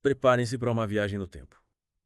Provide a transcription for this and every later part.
Preparem-se para uma viagem no tempo.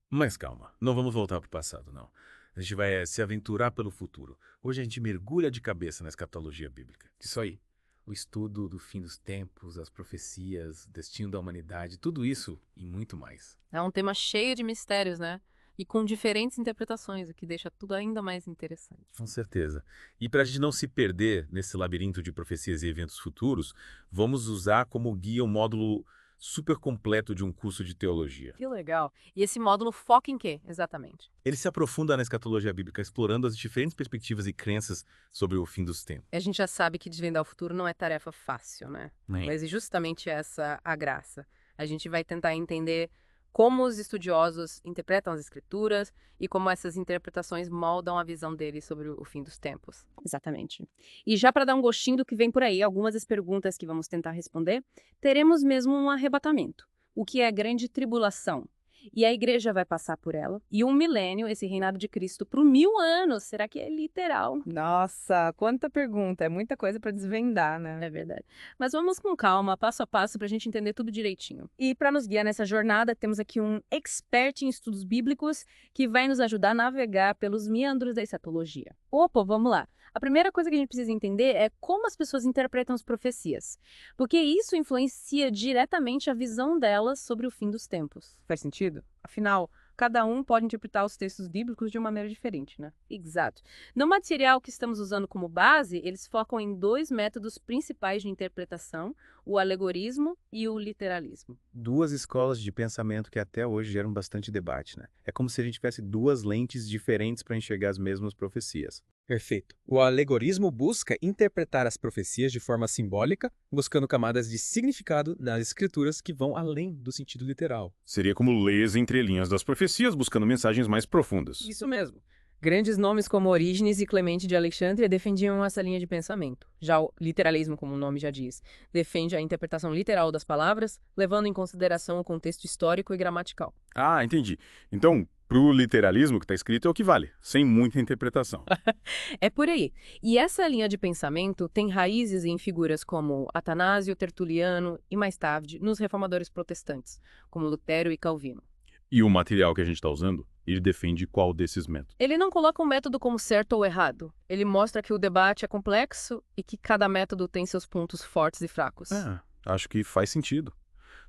Mas calma, não vamos voltar para o passado, não. A gente vai se aventurar pelo futuro. Hoje a gente mergulha de cabeça na escatologia bíblica. Isso aí. O estudo do fim dos tempos, as profecias, o destino da humanidade, tudo isso e muito mais. É um tema cheio de mistérios, né? E com diferentes interpretações, o que deixa tudo ainda mais interessante. Com certeza. E para a gente não se perder nesse labirinto de profecias e eventos futuros, vamos usar como guia um módulo super completo de um curso de teologia. Que legal. E esse módulo foca em quê, exatamente? Ele se aprofunda na escatologia bíblica, explorando as diferentes perspectivas e crenças sobre o fim dos tempos. A gente já sabe que desvendar o futuro não é tarefa fácil, né? Nem. Mas é justamente essa a graça. A gente vai tentar entender como os estudiosos interpretam as escrituras e como essas interpretações moldam a visão deles sobre o fim dos tempos. Exatamente. E já para dar um gostinho do que vem por aí, algumas das perguntas que vamos tentar responder, teremos mesmo um arrebatamento. O que é a grande tribulação? E a igreja vai passar por ela. E um milênio, esse reinado de Cristo, por 1000 anos. Será que é literal? Nossa, quanta pergunta, é muita coisa para desvendar, né? É verdade. Mas vamos com calma, passo a passo, para a gente entender tudo direitinho. E para nos guiar nessa jornada, temos aqui um expert em estudos bíblicos que vai nos ajudar a navegar pelos meandros da escatologia. Opa, vamos lá. A primeira coisa que a gente precisa entender é como as pessoas interpretam as profecias, porque isso influencia diretamente a visão delas sobre o fim dos tempos. Faz sentido? Afinal, cada um pode interpretar os textos bíblicos de uma maneira diferente, né? Exato. No material que estamos usando como base, eles focam em dois métodos principais de interpretação, o alegorismo e o literalismo. Duas escolas de pensamento que até hoje geram bastante debate, né? É como se a gente tivesse duas lentes diferentes para enxergar as mesmas profecias. Perfeito. O alegorismo busca interpretar as profecias de forma simbólica, buscando camadas de significado nas escrituras que vão além do sentido literal. Seria como ler as entrelinhas das profecias, buscando mensagens mais profundas. Isso mesmo. Grandes nomes como Orígenes e Clemente de Alexandria defendiam essa linha de pensamento. Já o literalismo, como o nome já diz, defende a interpretação literal das palavras, levando em consideração o contexto histórico e gramatical. Ah, entendi. Então, pro literalismo que está escrito é o que vale, sem muita interpretação. É por aí. E essa linha de pensamento tem raízes em figuras como Atanásio, Tertuliano e, mais tarde, nos reformadores protestantes, como Lutero e Calvino. E o material que a gente está usando, ele defende qual desses métodos? Ele não coloca um método como certo ou errado. Ele mostra que o debate é complexo e que cada método tem seus pontos fortes e fracos. Acho que faz sentido.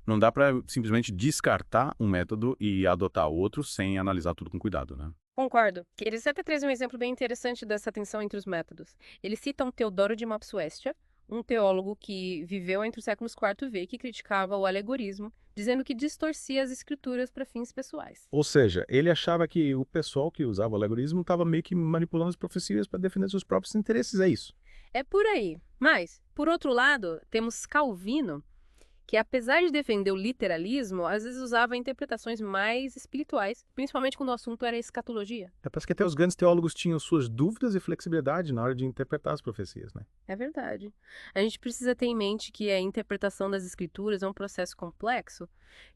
Não dá para simplesmente descartar um método e adotar outro sem analisar tudo com cuidado, né? Concordo. Eles até trazem um exemplo bem interessante dessa tensão entre os métodos. Eles citam Teodoro de Mopsuestia, um teólogo que viveu entre os séculos IV e V, que criticava o alegorismo, dizendo que distorcia as escrituras para fins pessoais. Ou seja, ele achava que o pessoal que usava o alegorismo estava meio que manipulando as profecias para defender seus próprios interesses, é isso. É por aí. Mas, por outro lado, temos Calvino, que apesar de defender o literalismo, às vezes usava interpretações mais espirituais, principalmente quando o assunto era escatologia. Parece que até os grandes teólogos tinham suas dúvidas e flexibilidade na hora de interpretar as profecias, né? É verdade. A gente precisa ter em mente que a interpretação das escrituras é um processo complexo,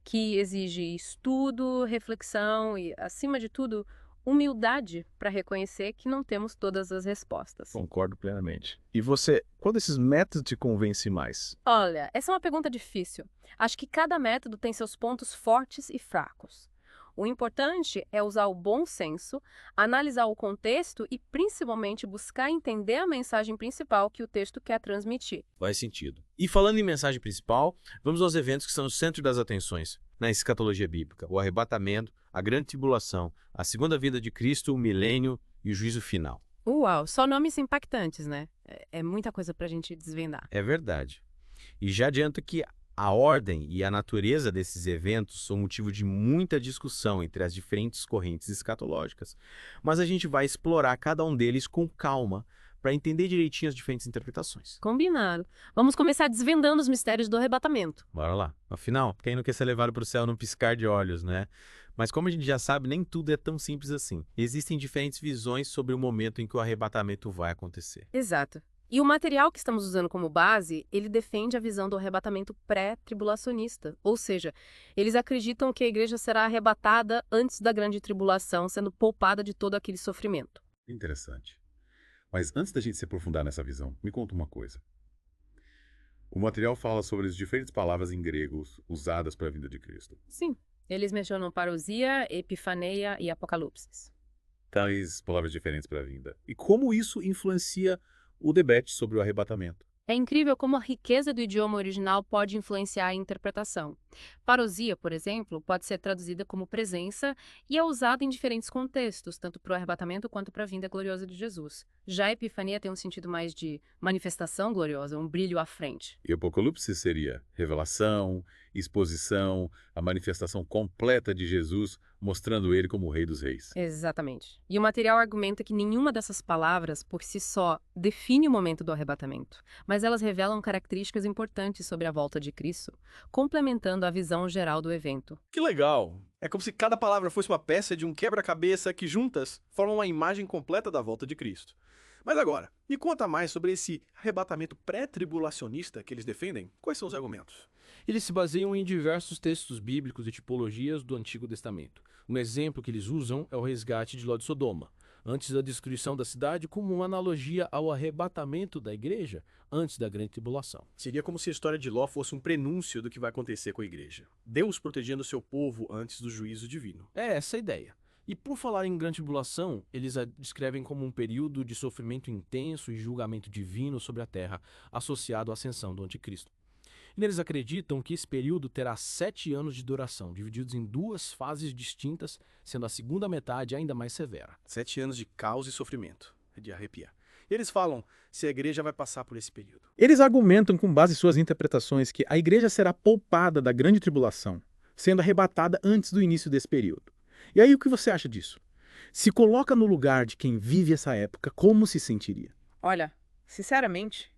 que exige estudo, reflexão e, acima de tudo, humildade para reconhecer que não temos todas as respostas. Concordo plenamente. E você, qual desses métodos te convence mais? Olha, essa é uma pergunta difícil. Acho que cada método tem seus pontos fortes e fracos. O importante é usar o bom senso, analisar o contexto e, principalmente, buscar entender a mensagem principal que o texto quer transmitir. Faz sentido. E falando em mensagem principal, vamos aos eventos que são o centro das atenções na escatologia bíblica: o arrebatamento, a grande tribulação, a segunda vinda de Cristo, o milênio e o juízo final. Uau, só nomes impactantes, né? É muita coisa pra gente desvendar. É verdade. E já adianto que a ordem e a natureza desses eventos são motivo de muita discussão entre as diferentes correntes escatológicas. Mas a gente vai explorar cada um deles com calma para entender direitinho as diferentes interpretações. Combinado. Vamos começar desvendando os mistérios do arrebatamento. Bora lá. Afinal, quem não quer ser levado para o céu num piscar de olhos, né? Mas como a gente já sabe, nem tudo é tão simples assim. Existem diferentes visões sobre o momento em que o arrebatamento vai acontecer. Exato. E o material que estamos usando como base, ele defende a visão do arrebatamento pré-tribulacionista. Ou seja, eles acreditam que a igreja será arrebatada antes da grande tribulação, sendo poupada de todo aquele sofrimento. Interessante. Mas antes da gente se aprofundar nessa visão, me conta uma coisa. O material fala sobre as diferentes palavras em grego usadas para a vinda de Cristo. Sim, eles mencionam parousia, epifaneia e apocalipse. Tais palavras diferentes para a vinda. E como isso influencia o debate sobre o arrebatamento? É incrível como a riqueza do idioma original pode influenciar a interpretação. Parousia, por exemplo, pode ser traduzida como presença e é usada em diferentes contextos, tanto para o arrebatamento quanto para a vinda gloriosa de Jesus. Já a epifania tem um sentido mais de manifestação gloriosa, um brilho à frente. E Apocalipse seria revelação, exposição, a manifestação completa de Jesus, mostrando ele como o Rei dos Reis. Exatamente. E o material argumenta que nenhuma dessas palavras, por si só, define o momento do arrebatamento, mas elas revelam características importantes sobre a volta de Cristo, complementando a visão geral do evento. Que legal! É como se cada palavra fosse uma peça de um quebra-cabeça que juntas formam uma imagem completa da volta de Cristo. Mas agora, me conta mais sobre esse arrebatamento pré-tribulacionista que eles defendem. Quais são os argumentos? Eles se baseiam em diversos textos bíblicos e tipologias do Antigo Testamento. Um exemplo que eles usam é o resgate de Ló de Sodoma, antes da destruição da cidade, como uma analogia ao arrebatamento da igreja antes da grande tribulação. Seria como se a história de Ló fosse um prenúncio do que vai acontecer com a igreja. Deus protegendo seu povo antes do juízo divino. É essa a ideia. E por falar em grande tribulação, eles a descrevem como um período de sofrimento intenso e julgamento divino sobre a terra, associado à ascensão do anticristo. E eles acreditam que esse período terá 7 anos de duração, divididos em 2 fases distintas, sendo a segunda metade ainda mais severa. 7 anos de caos e sofrimento. É de arrepiar. E eles falam se a igreja vai passar por esse período. Eles argumentam com base em suas interpretações que a igreja será poupada da grande tribulação, sendo arrebatada antes do início desse período. E aí, o que você acha disso? Se coloca no lugar de quem vive essa época, como se sentiria? Olha, sinceramente,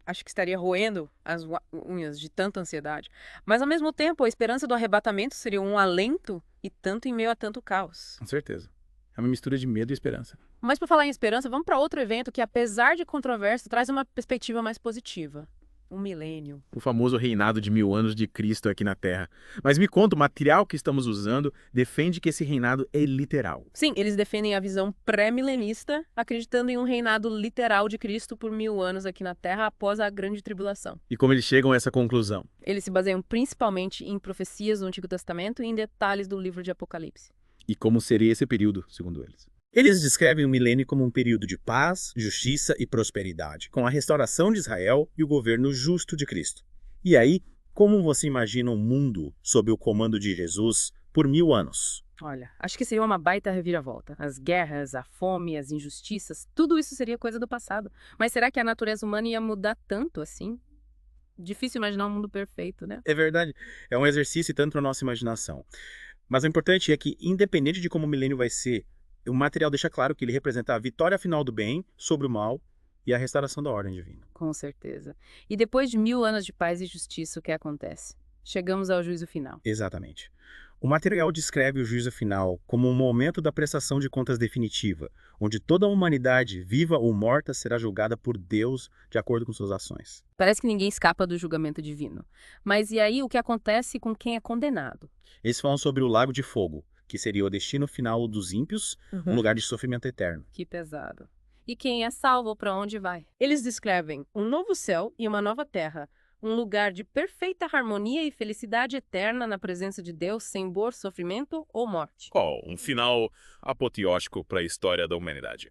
acho que estaria roendo as unhas de tanta ansiedade. Mas, ao mesmo tempo, a esperança do arrebatamento seria um alento e tanto em meio a tanto caos. Com certeza. É uma mistura de medo e esperança. Mas, por falar em esperança, vamos para outro evento que, apesar de controverso, traz uma perspectiva mais positiva. Um milênio. O famoso reinado de 1000 anos de Cristo aqui na Terra. Mas me conta, o material que estamos usando defende que esse reinado é literal. Sim, eles defendem a visão pré-milenista, acreditando em um reinado literal de Cristo por 1000 anos aqui na Terra após a grande tribulação. E como eles chegam a essa conclusão? Eles se baseiam principalmente em profecias do Antigo Testamento e em detalhes do livro de Apocalipse. E como seria esse período, segundo eles? Eles descrevem o milênio como um período de paz, justiça e prosperidade, com a restauração de Israel e o governo justo de Cristo. E aí, como você imagina um mundo sob o comando de Jesus por 1000 anos? Olha, acho que seria uma baita reviravolta. As guerras, a fome, as injustiças, tudo isso seria coisa do passado. Mas será que a natureza humana ia mudar tanto assim? Difícil imaginar um mundo perfeito, né? É verdade. É um exercício tanto para a nossa imaginação. Mas o importante é que, independente de como o milênio vai ser, o material deixa claro que ele representa a vitória final do bem sobre o mal e a restauração da ordem divina. Com certeza. E depois de 1000 anos de paz e justiça, o que acontece? Chegamos ao juízo final. Exatamente. O material descreve o juízo final como um momento da prestação de contas definitiva, onde toda a humanidade, viva ou morta, será julgada por Deus de acordo com suas ações. Parece que ninguém escapa do julgamento divino. Mas e aí o que acontece com quem é condenado? Eles falam sobre o lago de fogo, que seria o destino final dos ímpios, um lugar de sofrimento eterno. Que pesado. E quem é salvo, para onde vai? Eles descrevem um novo céu e uma nova terra, um lugar de perfeita harmonia e felicidade eterna na presença de Deus, sem dor, sofrimento ou morte. Um final apoteótico para a história da humanidade.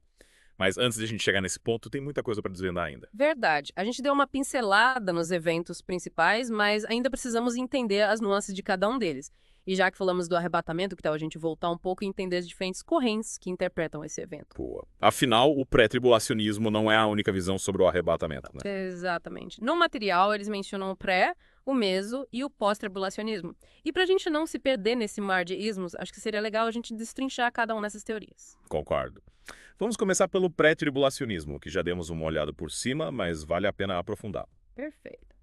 Mas antes de a gente chegar nesse ponto, tem muita coisa para desvendar ainda. Verdade. A gente deu uma pincelada nos eventos principais, mas ainda precisamos entender as nuances de cada um deles. E já que falamos do arrebatamento, que tal a gente voltar um pouco e entender as diferentes correntes que interpretam esse evento? Boa. Afinal, o pré-tribulacionismo não é a única visão sobre o arrebatamento, né? Exatamente. No material, eles mencionam o pré, o meso e o pós-tribulacionismo. E pra gente não se perder nesse mar de ismos, acho que seria legal a gente destrinchar cada uma dessas teorias. Concordo. Vamos começar pelo pré-tribulacionismo, que já demos uma olhada por cima, mas vale a pena aprofundar. Perfeito.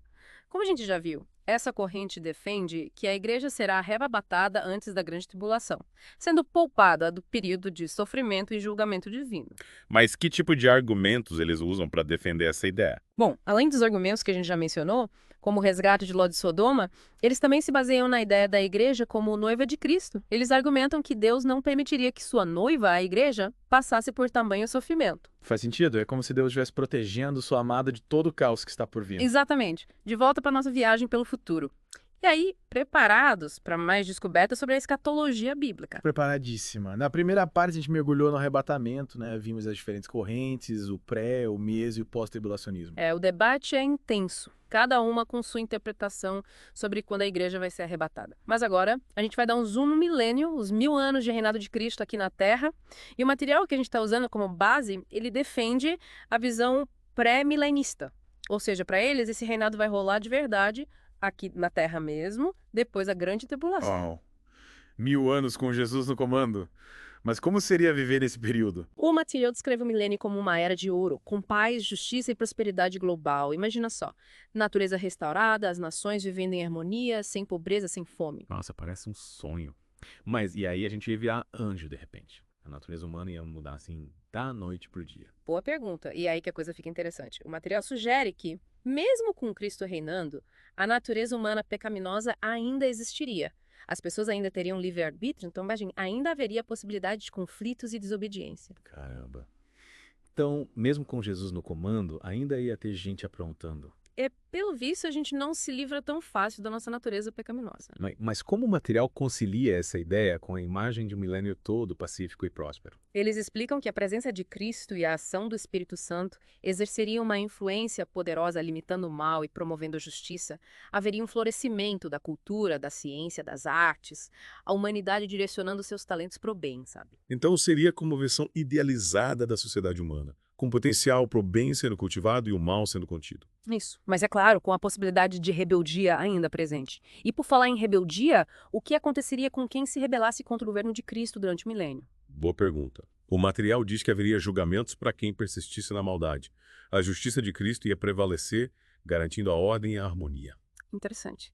Como a gente já viu, Essa corrente defende que a igreja será arrebatada antes da grande tribulação, sendo poupada do período de sofrimento e julgamento divino. Mas que tipo de argumentos eles usam para defender essa ideia? Bom, além dos argumentos que a gente já mencionou, como o resgate de Ló de Sodoma, eles também se baseiam na ideia da igreja como noiva de Cristo. Eles argumentam que Deus não permitiria que sua noiva, a igreja, passasse por tamanho sofrimento. Faz sentido? É como se Deus estivesse protegendo sua amada de todo o caos que está por vir. Exatamente. De volta para nossa viagem pelo futuro. E aí, preparados para mais descobertas sobre a escatologia bíblica. Preparadíssima. Na primeira parte, a gente mergulhou no arrebatamento, né? Vimos as diferentes correntes, o pré, o meso e o pós-tribulacionismo. O debate é intenso, cada uma com sua interpretação sobre quando a igreja vai ser arrebatada. Mas agora, a gente vai dar um zoom no milênio, os 1000 anos de reinado de Cristo aqui na Terra. E o material que a gente está usando como base, ele defende a visão pré-milenista. Ou seja, para eles, esse reinado vai rolar de verdade aqui na Terra mesmo, depois da grande tribulação. Uau. 1000 anos com Jesus no comando. Mas como seria viver nesse período? O material descreve o milênio como uma era de ouro, com paz, justiça e prosperidade global. Imagina só, natureza restaurada, as nações vivendo em harmonia, sem pobreza, sem fome. Nossa, parece um sonho. Mas e aí a gente ia virar anjo de repente. A natureza humana ia mudar assim da noite pro dia. Boa pergunta. E aí que a coisa fica interessante. O material sugere que, mesmo com Cristo reinando, a natureza humana pecaminosa ainda existiria. As pessoas ainda teriam livre-arbítrio, então, imagine, ainda haveria possibilidade de conflitos e desobediência. Caramba. Então, mesmo com Jesus no comando, ainda ia ter gente aprontando. Pelo visto, a gente não se livra tão fácil da nossa natureza pecaminosa. Mas como o material concilia essa ideia com a imagem de um milênio todo pacífico e próspero? Eles explicam que a presença de Cristo e a ação do Espírito Santo exerceriam uma influência poderosa limitando o mal e promovendo a justiça. Haveria um florescimento da cultura, da ciência, das artes, a humanidade direcionando seus talentos para o bem, sabe? Então seria como uma versão idealizada da sociedade humana, com potencial para o bem sendo cultivado e o mal sendo contido. Isso. Mas é claro, com a possibilidade de rebeldia ainda presente. E por falar em rebeldia, o que aconteceria com quem se rebelasse contra o governo de Cristo durante o milênio? Boa pergunta. O material diz que haveria julgamentos para quem persistisse na maldade. A justiça de Cristo ia prevalecer, garantindo a ordem e a harmonia. Interessante.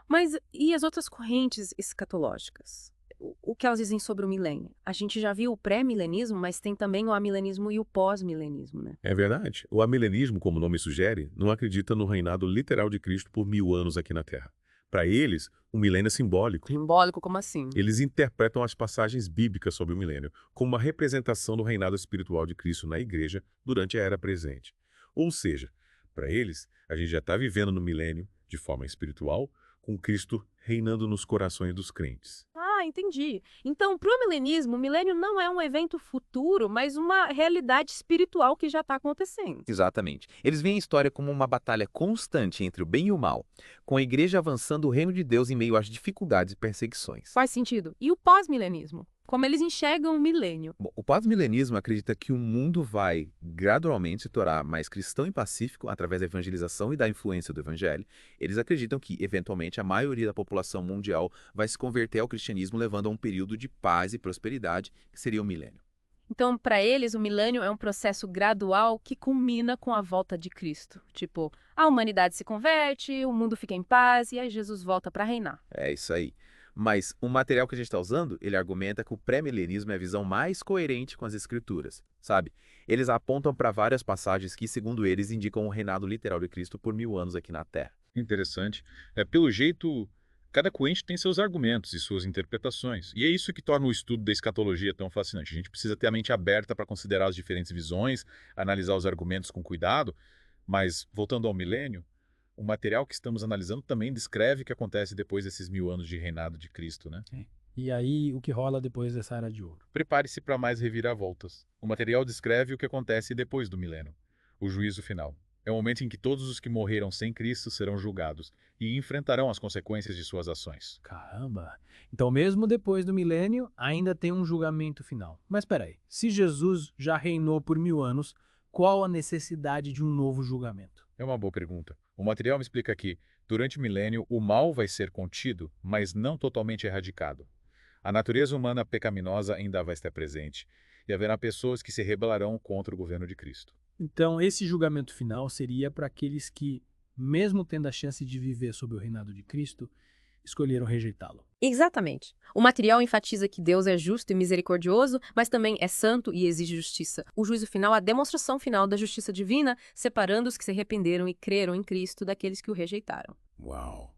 Mas e as outras correntes escatológicas? O que elas dizem sobre o milênio? A gente já viu o pré-milenismo, mas tem também o amilenismo e o pós-milenismo, né? É verdade. O amilenismo, como o nome sugere, não acredita no reinado literal de Cristo por 1000 anos aqui na Terra. Para eles, o milênio é simbólico. Simbólico, como assim? Eles interpretam as passagens bíblicas sobre o milênio como uma representação do reinado espiritual de Cristo na igreja durante a era presente. Ou seja, para eles, a gente já está vivendo no milênio, de forma espiritual, com Cristo reinando nos corações dos crentes. Ah, entendi. Então, para o milenismo, o milênio não é um evento futuro, mas uma realidade espiritual que já está acontecendo. Exatamente. Eles veem a história como uma batalha constante entre o bem e o mal, com a igreja avançando o reino de Deus em meio às dificuldades e perseguições. Faz sentido. E o pós-milenismo? Como eles enxergam o milênio? Bom, o pós-milenismo acredita que o mundo vai gradualmente se tornar mais cristão e pacífico através da evangelização e da influência do evangelho. Eles acreditam que, eventualmente, a maioria da população mundial vai se converter ao cristianismo, levando a um período de paz e prosperidade, que seria o milênio. Então, para eles, o milênio é um processo gradual que culmina com a volta de Cristo. Tipo, a humanidade se converte, o mundo fica em paz e aí Jesus volta para reinar. É isso aí. Mas o material que a gente está usando, ele argumenta que o pré-milenismo é a visão mais coerente com as escrituras, sabe? Eles apontam para várias passagens que, segundo eles, indicam o reinado literal de Cristo por 1000 anos aqui na Terra. Interessante. Pelo jeito, cada corrente tem seus argumentos e suas interpretações. E é isso que torna o estudo da escatologia tão fascinante. A gente precisa ter a mente aberta para considerar as diferentes visões, analisar os argumentos com cuidado. Mas, voltando ao milênio, o material que estamos analisando também descreve o que acontece depois desses 1000 anos de reinado de Cristo, né? E aí, o que rola depois dessa era de ouro? Prepare-se para mais reviravoltas. O material descreve o que acontece depois do milênio, o juízo final. É o momento em que todos os que morreram sem Cristo serão julgados e enfrentarão as consequências de suas ações. Caramba! Então, mesmo depois do milênio, ainda tem um julgamento final. Mas peraí, se Jesus já reinou por 1000 anos, qual a necessidade de um novo julgamento? É uma boa pergunta. O material me explica que, durante o milênio, o mal vai ser contido, mas não totalmente erradicado. A natureza humana pecaminosa ainda vai estar presente, e haverá pessoas que se rebelarão contra o governo de Cristo. Então, esse julgamento final seria para aqueles que mesmo tendo a chance de viver sob o reinado de Cristo, escolheram rejeitá-lo. Exatamente. O material enfatiza que Deus é justo e misericordioso, mas também é santo e exige justiça. O juízo final é a demonstração final da justiça divina, separando os que se arrependeram e creram em Cristo daqueles que o rejeitaram. Uau!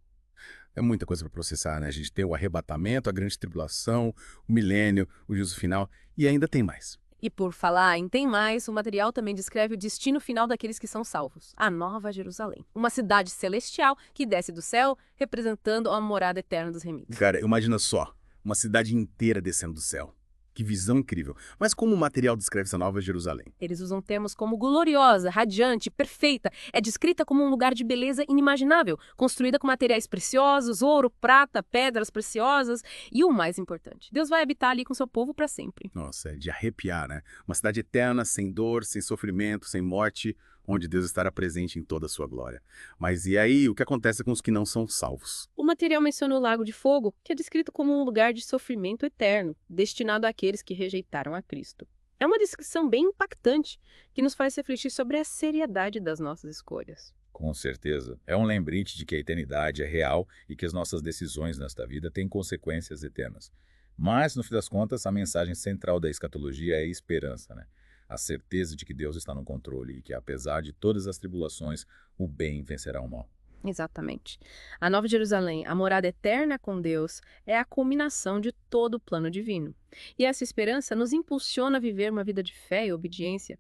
É muita coisa para processar, né? A gente tem o arrebatamento, a grande tribulação, o milênio, o juízo final e ainda tem mais. E por falar em tem mais, o material também descreve o destino final daqueles que são salvos, a Nova Jerusalém. Uma cidade celestial que desce do céu, representando a morada eterna dos remidos. Cara, imagina só, uma cidade inteira descendo do céu. Que visão incrível. Mas como o material descreve essa Nova Jerusalém? Eles usam termos como gloriosa, radiante, perfeita. É descrita como um lugar de beleza inimaginável, construída com materiais preciosos, ouro, prata, pedras preciosas e o mais importante, Deus vai habitar ali com seu povo para sempre. Nossa, é de arrepiar, né? Uma cidade eterna, sem dor, sem sofrimento, sem morte, onde Deus estará presente em toda a sua glória. Mas e aí, o que acontece com os que não são salvos? O material menciona o Lago de Fogo, que é descrito como um lugar de sofrimento eterno, destinado àqueles que rejeitaram a Cristo. É uma descrição bem impactante, que nos faz refletir sobre a seriedade das nossas escolhas. Com certeza. É um lembrete de que a eternidade é real e que as nossas decisões nesta vida têm consequências eternas. Mas, no fim das contas, a mensagem central da escatologia é a esperança, né? A certeza de que Deus está no controle e que, apesar de todas as tribulações, o bem vencerá o mal. Exatamente. A Nova Jerusalém, a morada eterna com Deus, é a culminação de todo o plano divino. E essa esperança nos impulsiona a viver uma vida de fé e obediência,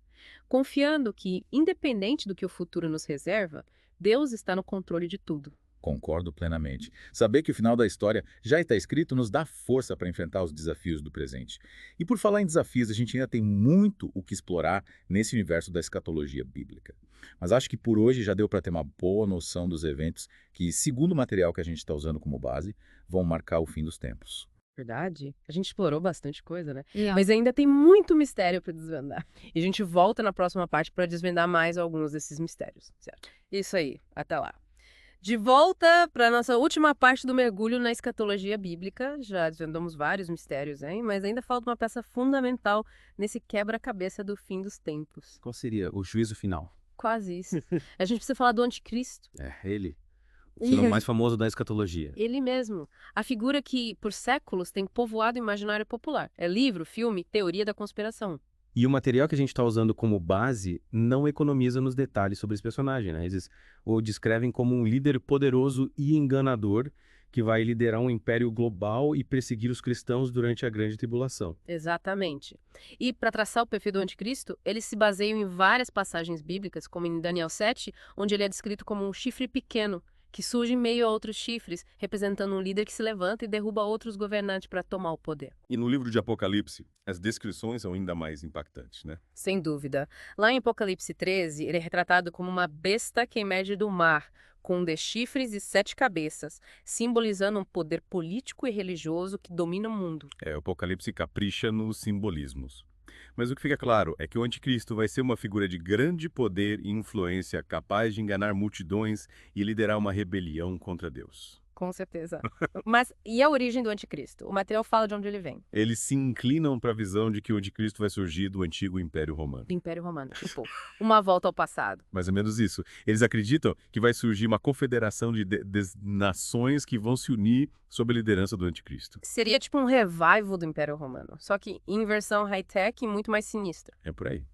confiando que, independente do que o futuro nos reserva, Deus está no controle de tudo. Concordo plenamente. Saber que o final da história já está escrito nos dá força para enfrentar os desafios do presente. E por falar em desafios, a gente ainda tem muito o que explorar nesse universo da escatologia bíblica. Mas acho que por hoje já deu para ter uma boa noção dos eventos que, segundo o material que a gente está usando como base, vão marcar o fim dos tempos. Verdade? A gente explorou bastante coisa, né? Mas ainda tem muito mistério para desvendar. E a gente volta na próxima parte para desvendar mais alguns desses mistérios, certo? Isso aí. Até lá. De volta para a nossa última parte do mergulho na escatologia bíblica. Já desvendamos vários mistérios, hein? Mas ainda falta uma peça fundamental nesse quebra-cabeça do fim dos tempos. Qual seria o juízo final? Quase isso. A gente precisa falar do anticristo. É, ele. O filme mais famoso da escatologia. Ele mesmo. A figura que, por séculos, tem povoado o imaginário popular. É livro, filme, teoria da conspiração. E o material que a gente está usando como base não economiza nos detalhes sobre esse personagem, né? Eles o descrevem como um líder poderoso e enganador que vai liderar um império global e perseguir os cristãos durante a grande tribulação. Exatamente. E para traçar o perfil do anticristo, eles se baseiam em várias passagens bíblicas, como em Daniel 7, onde ele é descrito como um chifre pequeno, que surge em meio a outros chifres, representando um líder que se levanta e derruba outros governantes para tomar o poder. E no livro de Apocalipse, as descrições são ainda mais impactantes, né? Sem dúvida. Lá em Apocalipse 13, ele é retratado como uma besta que emerge do mar, com 10 chifres e 7 cabeças, simbolizando um poder político e religioso que domina o mundo. O Apocalipse capricha nos simbolismos. Mas o que fica claro é que o anticristo vai ser uma figura de grande poder e influência capaz de enganar multidões e liderar uma rebelião contra Deus. Com certeza. Mas e a origem do anticristo? O material fala de onde ele vem. Eles se inclinam para a visão de que o anticristo vai surgir do antigo Império Romano. Do Império Romano, tipo, uma volta ao passado. Mais ou menos isso. Eles acreditam que vai surgir uma confederação de nações que vão se unir sob a liderança do anticristo. Seria tipo um revival do Império Romano, só que em versão high-tech e muito mais sinistra. É por aí.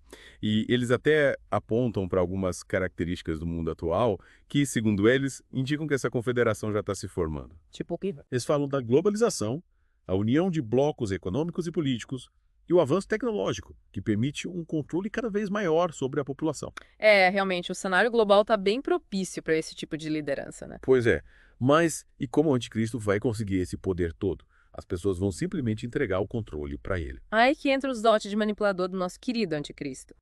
E eles até apontam para algumas características do mundo atual que, segundo eles, indicam que essa confederação já está se formando. Tipo o quê? Eles falam da globalização, a união de blocos econômicos e políticos e o avanço tecnológico, que permite um controle cada vez maior sobre a população. Realmente, o cenário global está bem propício para esse tipo de liderança, né? Pois é. Mas e como o anticristo vai conseguir esse poder todo? As pessoas vão simplesmente entregar o controle para ele. Aí que entra os dotes de manipulador do nosso querido anticristo.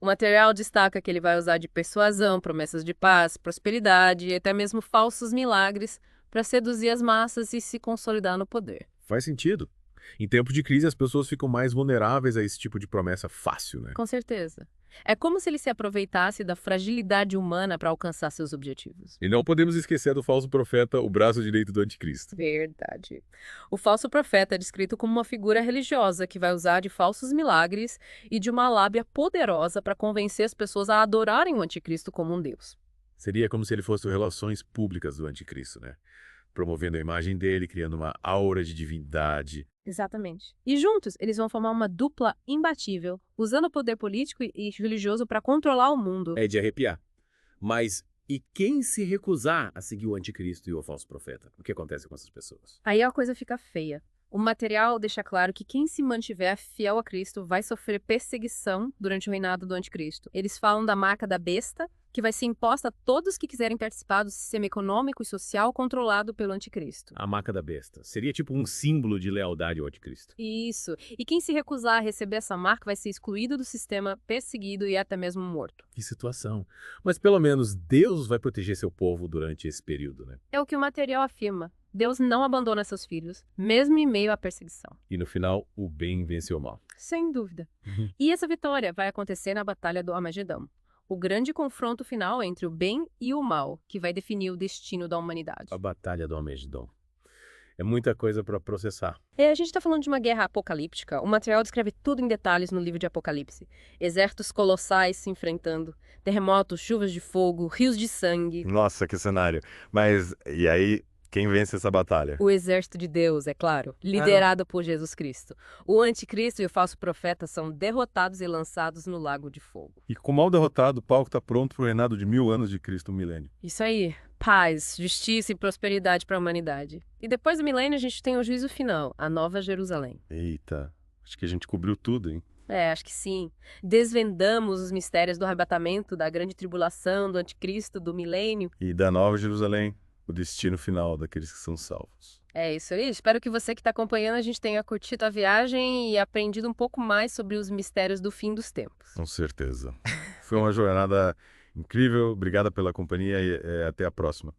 O material destaca que ele vai usar de persuasão, promessas de paz, prosperidade e até mesmo falsos milagres para seduzir as massas e se consolidar no poder. Faz sentido. Em tempo de crise, as pessoas ficam mais vulneráveis a esse tipo de promessa fácil, né? Com certeza. É como se ele se aproveitasse da fragilidade humana para alcançar seus objetivos. E não podemos esquecer do falso profeta, o braço direito do anticristo. Verdade. O falso profeta é descrito como uma figura religiosa que vai usar de falsos milagres e de uma lábia poderosa para convencer as pessoas a adorarem o anticristo como um deus. Seria como se ele fosse relações públicas do anticristo, né? Promovendo a imagem dele, criando uma aura de divindade. Exatamente. E juntos, eles vão formar uma dupla imbatível, usando o poder político e religioso para controlar o mundo. É de arrepiar. Mas e quem se recusar a seguir o anticristo e o falso profeta? O que acontece com essas pessoas? Aí a coisa fica feia. O material deixa claro que quem se mantiver fiel a Cristo vai sofrer perseguição durante o reinado do anticristo. Eles falam da marca da besta, que vai ser imposta a todos que quiserem participar do sistema econômico e social controlado pelo anticristo. A marca da besta. Seria tipo um símbolo de lealdade ao anticristo. Isso. E quem se recusar a receber essa marca vai ser excluído do sistema, perseguido e até mesmo morto. Que situação. Mas pelo menos Deus vai proteger seu povo durante esse período, né? É o que o material afirma. Deus não abandona seus filhos, mesmo em meio à perseguição. E no final, o bem venceu o mal. Sem dúvida. E essa vitória vai acontecer na Batalha do Armagedão. O grande confronto final entre o bem e o mal, que vai definir o destino da humanidade. A Batalha do Armagedão. É muita coisa para processar. A gente está falando de uma guerra apocalíptica. O material descreve tudo em detalhes no livro de Apocalipse. Exércitos colossais se enfrentando, terremotos, chuvas de fogo, rios de sangue. Nossa, que cenário. Mas, e aí, quem vence essa batalha? O exército de Deus, é claro, liderado por Jesus Cristo. O anticristo e o falso profeta são derrotados e lançados no lago de fogo. E com o mal derrotado, o palco está pronto para o reinado de 1000 anos de Cristo, um milênio. Isso aí. Paz, justiça e prosperidade para a humanidade. E depois do milênio a gente tem o juízo final, a Nova Jerusalém. Eita, acho que a gente cobriu tudo, hein? Acho que sim. Desvendamos os mistérios do arrebatamento, da grande tribulação, do anticristo, do milênio. E da Nova Jerusalém, o destino final daqueles que são salvos. É isso aí. Espero que você que está acompanhando a gente tenha curtido a viagem e aprendido um pouco mais sobre os mistérios do fim dos tempos. Com certeza. Foi uma jornada incrível. Obrigada pela companhia e até a próxima.